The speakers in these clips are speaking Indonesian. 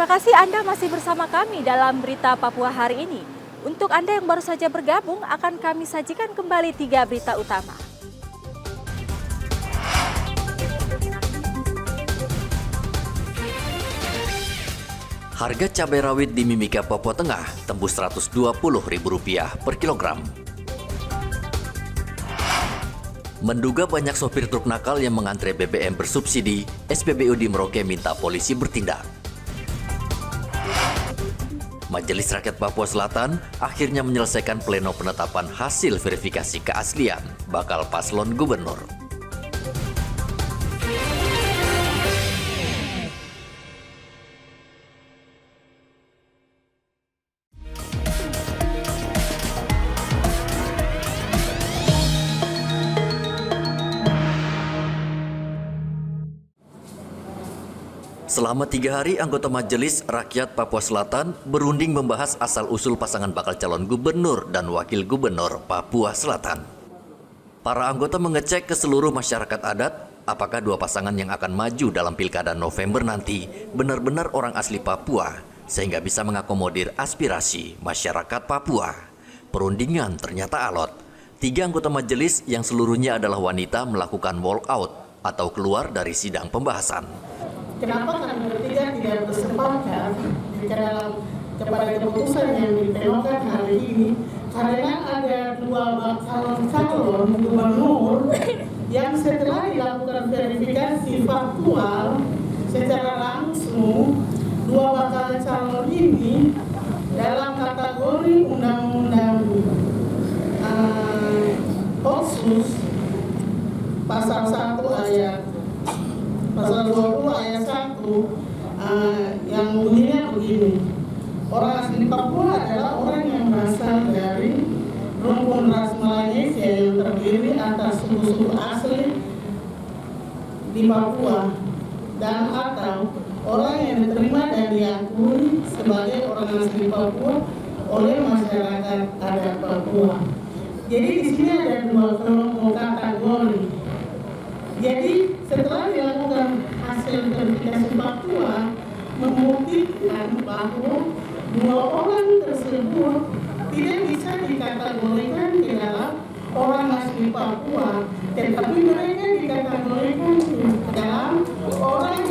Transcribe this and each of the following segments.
Terima kasih Anda masih bersama kami dalam Berita Papua hari ini. Untuk Anda yang baru saja bergabung, akan kami sajikan kembali 3 berita utama. Harga cabai rawit di Mimika, Papua Tengah tembus Rp120.000 per kilogram. Menduga banyak sopir truk nakal yang mengantre BBM bersubsidi, SPBU di Merauke minta polisi bertindak. Majelis Rakyat Papua Selatan akhirnya menyelesaikan pleno penetapan hasil verifikasi keaslian bakal paslon gubernur. Selama 3 hari, anggota Majelis Rakyat Papua Selatan berunding membahas asal-usul pasangan bakal calon gubernur dan wakil gubernur Papua Selatan. Para anggota mengecek ke seluruh masyarakat adat apakah 2 pasangan yang akan maju dalam pilkada November nanti benar-benar orang asli Papua sehingga bisa mengakomodir aspirasi masyarakat Papua. Perundingan ternyata alot. 3 anggota majelis yang seluruhnya adalah wanita melakukan walkout atau keluar dari sidang pembahasan. Kenapa kami bertiga tidak bersepakat kepada keputusan yang ditentukan hari ini? Karena ada 2 bakal calon gubernur yang setelah dilakukan verifikasi faktual secara langsung, 2 bakal calon ini dalam kategori undang-undang Otsus pasal 1 ayat Pasal 20 ayat 1 yang bunyinya begini. Orang asli Papua adalah orang yang berasal dari rumpun ras Melanesia yang terdiri atas suku-suku asli di Papua dan atau orang yang diterima dan diakui sebagai orang asli Papua oleh masyarakat adat Papua. Jadi di sini ada 2 kelompok kategori. Jadi setelah dilakukan hasil verifikasi faktual membuktikan bahwa 2 orang tersebut tidak bisa dikategorikan ke dalam orang asli Papua, tetapi mereka dikategorikan ke dalam orang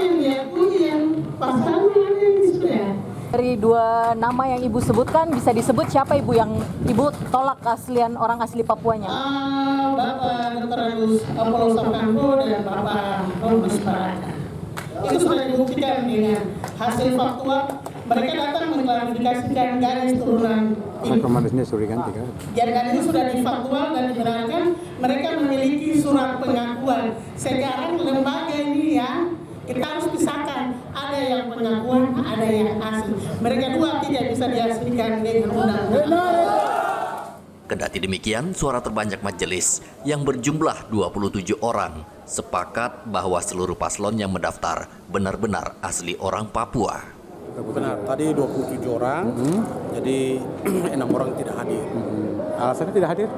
yang diakui yang pasalnya ada di sudah. Dari 2 nama yang Ibu sebutkan, bisa disebut siapa Ibu yang Ibu tolak keaslian orang asli Papuanya? Bapak Dr. Apollo Sakampo dan Bapak Robus Baraka. Itu sudah dibuktikan dengan hasil faktual. Mereka datang mengklarifikasikan garis turunan dan itu sudah difaktual dan dibenarkan. Mereka memiliki surat pengakuan. Sekarang lembaga ini ya, kita harus pisahkan, ada yang pengakuan, ada yang asli. Mereka 2 tidak bisa diaslikan dengan undang-undang. Kendati demikian, suara terbanyak majelis yang berjumlah 27 orang sepakat bahwa seluruh paslon yang mendaftar benar-benar asli orang Papua. Benar, tadi 27 orang, jadi 6 orang tidak hadir. Alasannya tidak hadir?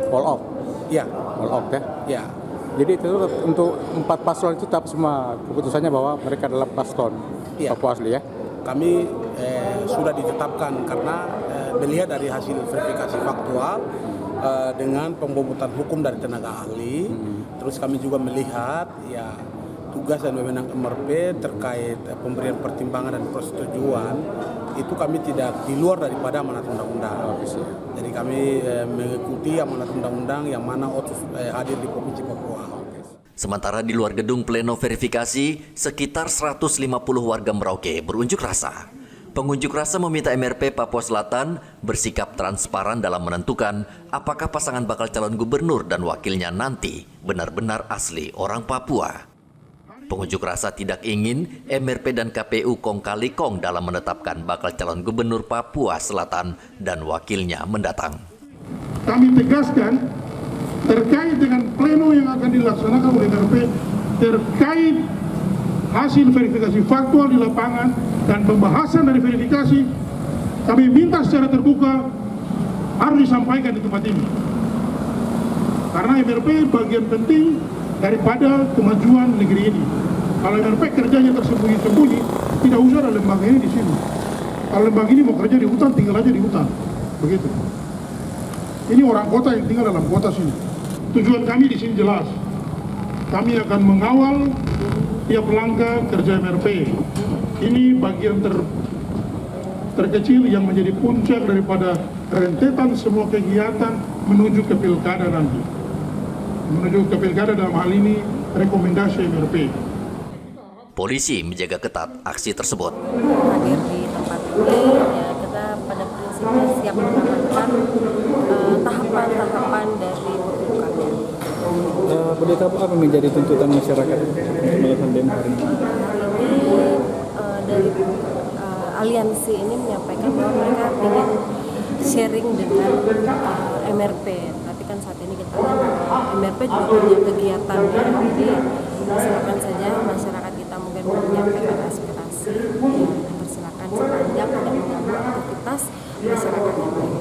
All off? Iya. All off ya? Iya. Jadi itu untuk 4 paslon itu tetap semua keputusannya bahwa mereka adalah paslon Papua asli ya? Kami sudah ditetapkan karena melihat dari hasil verifikasi faktual dengan pembobotan hukum dari tenaga ahli. Terus kami juga melihat ya tugas dan wewenang MRP terkait pemberian pertimbangan dan persetujuan itu kami tidak di luar daripada amanat undang-undang. Jadi kami mengikuti amanat undang-undang yang mana Otsus hadir di Provinsi Papua. Sementara di luar gedung pleno verifikasi, sekitar 150 warga Merauke berunjuk rasa. Pengunjuk rasa meminta MRP Papua Selatan bersikap transparan dalam menentukan apakah pasangan bakal calon gubernur dan wakilnya nanti benar-benar asli orang Papua. Pengunjuk rasa tidak ingin MRP dan KPU kong kali kong dalam menetapkan bakal calon gubernur Papua Selatan dan wakilnya mendatang. Kami tegaskan terkait dengan pleno yang akan dilaksanakan oleh MRP terkait hasil verifikasi faktual di lapangan dan pembahasan dari verifikasi, kami minta secara terbuka harus disampaikan di tempat ini. Karena MRP bagian penting daripada kemajuan negeri ini. Kalau MRP kerjanya tersembunyi-sembunyi, tidak usah ada lembaga ini di sini. Kalau lembaga ini mau kerja di hutan, tinggal aja di hutan. Begitu. Ini orang kota yang tinggal dalam kota sini. Tujuan kami di sini jelas. Kami akan mengawal tiap langkah kerja MRP. Ini bagian terkecil yang menjadi puncak daripada rentetan semua kegiatan menuju ke pilkada nanti. Menuju ke pilkada dalam hal ini rekomendasi MRP. Polisi menjaga ketat aksi tersebut. Hadir di tempat ini, ya kita pada prinsipnya siap mengamankan tahapan-tahapan dari pembukaannya. Boleh tahu apa menjadi tuntutan masyarakat melakukan demo hari ini? Hari ini dari aliansi ini menyampaikan bahwa mereka ingin sharing dengan MRP. Tapi kan saat ini kita kan MRP juga punya kegiatan, jadi silakan saja masyarakat kita mungkin menyampaikan aspirasi, dipersilakan sepanjang tidak mengganggu aktivitas masyarakat yang lain.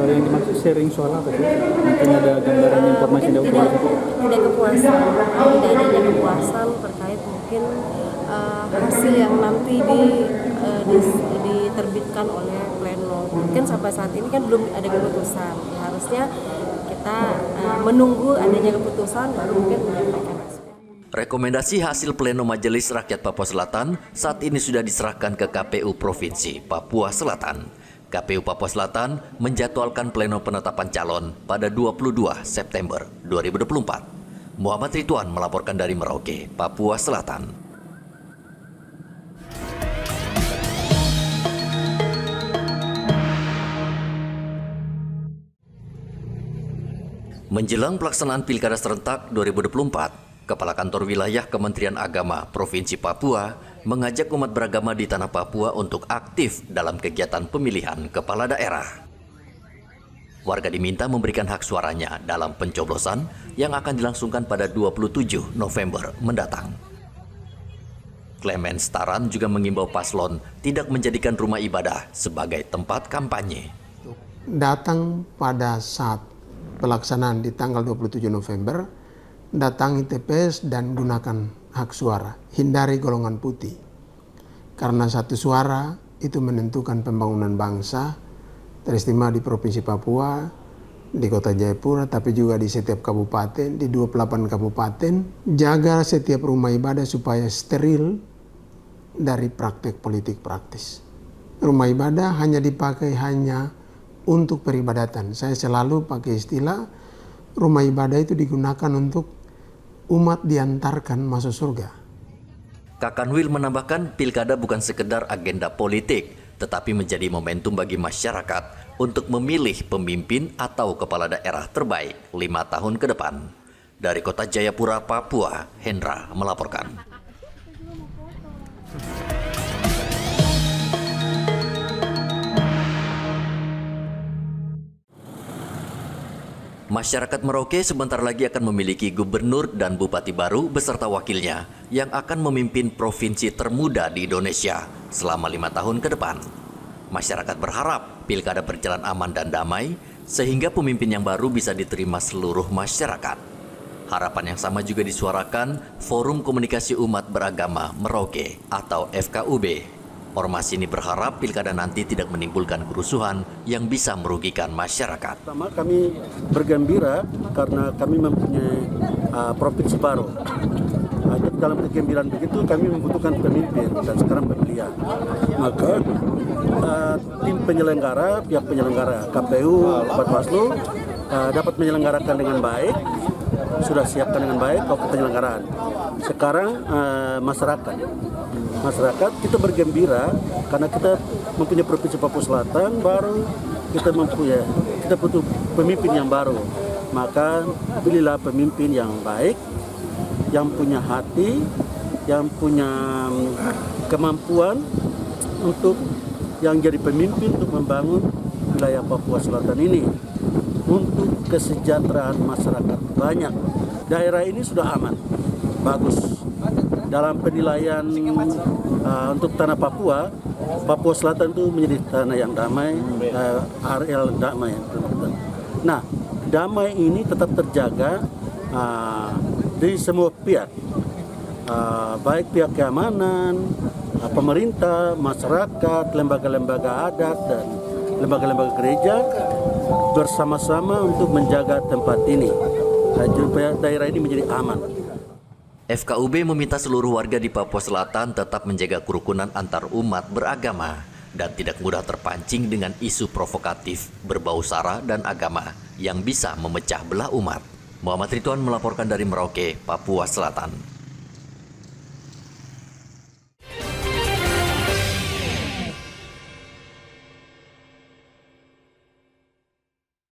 Yang dimaksud sharing soal apa sih? Mungkin ada gambaran informasi dari tidak kepuasan, tidak adanya kepuasan terkait mungkin hasil yang nanti diterbitkan oleh pleno. Mungkin sampai saat ini kan belum ada keputusan. Ya, harusnya kita menunggu adanya keputusan baru mungkin menyampaikan aspirasi. Rekomendasi hasil pleno Majelis Rakyat Papua Selatan saat ini sudah diserahkan ke KPU Provinsi Papua Selatan. KPU Papua Selatan menjadwalkan pleno penetapan calon pada 22 September 2024. Muhammad Ridwan melaporkan dari Merauke, Papua Selatan. Menjelang pelaksanaan Pilkada Serentak 2024, Kepala Kantor Wilayah Kementerian Agama Provinsi Papua mengajak umat beragama di tanah Papua untuk aktif dalam kegiatan pemilihan kepala daerah. Warga diminta memberikan hak suaranya dalam pencoblosan yang akan dilangsungkan pada 27 November mendatang. Clemens Taran juga mengimbau paslon tidak menjadikan rumah ibadah sebagai tempat kampanye. Datang pada saat pelaksanaan di tanggal 27 November, datangi TPS dan gunakan hak suara, hindari golongan putih. Karena satu suara itu menentukan pembangunan bangsa, teristimewa di Provinsi Papua, di Kota Jayapura, tapi juga di setiap kabupaten, di 28 kabupaten. Jaga setiap rumah ibadah supaya steril dari praktek politik praktis. Rumah ibadah hanya dipakai untuk peribadatan. Saya selalu pakai istilah rumah ibadah itu digunakan untuk umat diantarkan masuk surga. Kakanwil menambahkan pilkada bukan sekedar agenda politik, tetapi menjadi momentum bagi masyarakat untuk memilih pemimpin atau kepala daerah terbaik 5 tahun ke depan. Dari Kota Jayapura, Papua, Hendra melaporkan. Masyarakat Merauke sebentar lagi akan memiliki gubernur dan bupati baru beserta wakilnya yang akan memimpin provinsi termuda di Indonesia selama 5 tahun ke depan. Masyarakat berharap pilkada berjalan aman dan damai sehingga pemimpin yang baru bisa diterima seluruh masyarakat. Harapan yang sama juga disuarakan Forum Komunikasi Umat Beragama Merauke atau FKUB. Ormas ini berharap pilkada nanti tidak menimbulkan kerusuhan yang bisa merugikan masyarakat. Pertama, kami bergembira karena kami mempunyai provinsi baru. Dalam kegembiraan begitu kami membutuhkan pemimpin dan sekarang pemilihan. Maka tim penyelenggara, pihak penyelenggara KPU, Bawaslu dapat menyelenggarakan dengan baik, sudah siapkan dengan baik penyelenggaraan. Sekarang masyarakat kita bergembira karena kita mempunyai provinsi Papua Selatan baru, kita butuh pemimpin yang baru. Maka pilihlah pemimpin yang baik, yang punya hati, yang punya kemampuan untuk yang jadi pemimpin untuk membangun wilayah Papua Selatan ini untuk kesejahteraan masyarakat banyak. Daerah ini sudah aman, bagus. Dalam penilaian untuk tanah Papua, Papua Selatan itu menjadi tanah yang damai, area damai. Nah, damai ini tetap terjaga di semua pihak. baik pihak keamanan, pemerintah, masyarakat, lembaga-lembaga adat dan lembaga-lembaga gereja bersama-sama untuk menjaga tempat ini supaya daerah ini menjadi aman. FKUB meminta seluruh warga di Papua Selatan tetap menjaga kerukunan antar umat beragama dan tidak mudah terpancing dengan isu provokatif berbau sara dan agama yang bisa memecah belah umat. Muhammad Ridwan melaporkan dari Merauke, Papua Selatan.